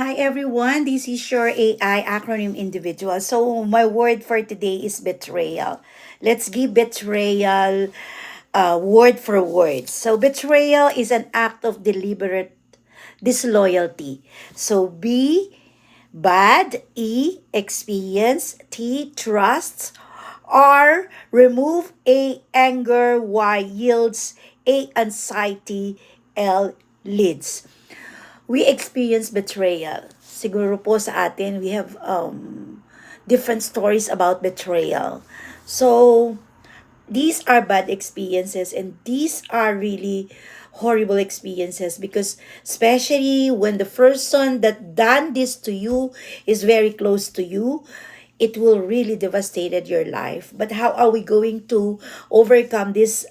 Hi everyone, this is your AI acronym individual. So my word for today is betrayal. Let's give betrayal word for word. So betrayal is an act of deliberate disloyalty. So B, bad, E, experience, T, trust, R, remove, A, anger, Y, yields, A, anxiety, L, leads. We experience betrayal. Siguro po sa atin, we have different stories about betrayal. So, these are bad experiences and these are really horrible experiences because especially when the person that done this to you is very close to you, it will really devastated your life. But how are we going to overcome this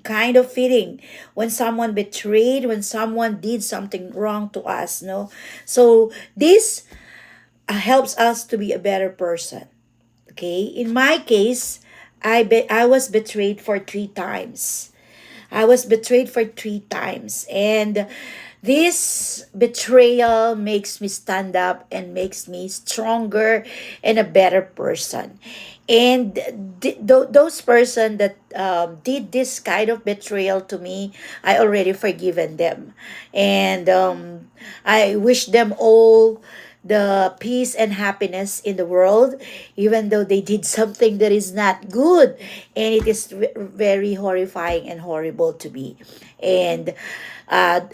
kind of feeling when someone betrayed, when someone did something wrong to us? No, so this helps us to be a better person. Okay, in my case, I was betrayed for 3 times. I was betrayed for 3 times, and this betrayal makes me stand up and makes me stronger and a better person. And those person that did this kind of betrayal to me, I already forgiven them, and I wish them all the peace and happiness in the world, even though they did something that is not good, and it is very horrifying and horrible to me. And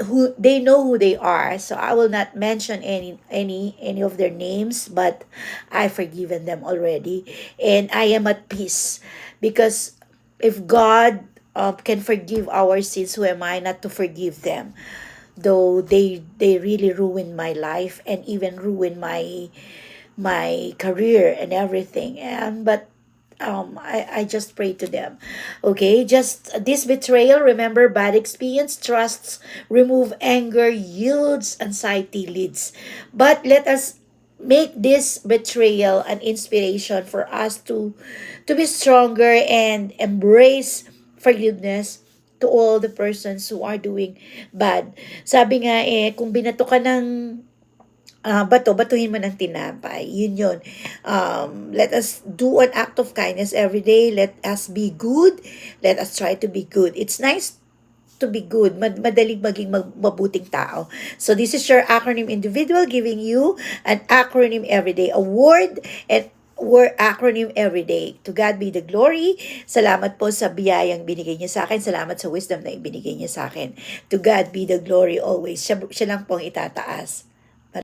who they know who they are, so I will not mention any of their names, but I forgiven them already, and I am at peace because if God can forgive our sins, who am I not to forgive them? Though they really ruined my life and even ruined my career and everything. And but I just pray to them. Okay, just this betrayal, remember, bad experience, trusts, remove anger, yields, anxiety, leads. But let us make this betrayal an inspiration for us to be stronger and embrace forgiveness to all the persons who are doing bad. Sabi nga kung binato ka ng bato, batuhin mo ng tinapay. Yun yun. Let us do an act of kindness every day. Let us be good. Let us try to be good. It's nice to be good. Madaling maging mabuting tao. So this is your acronym individual giving you an acronym every day. A word and word acronym every day. To God be the glory. Salamat po sa biyayang binigay niyo sa akin. Salamat sa wisdom na ibinigay niyo sa akin. To God be the glory always. Siya lang po ang itataas.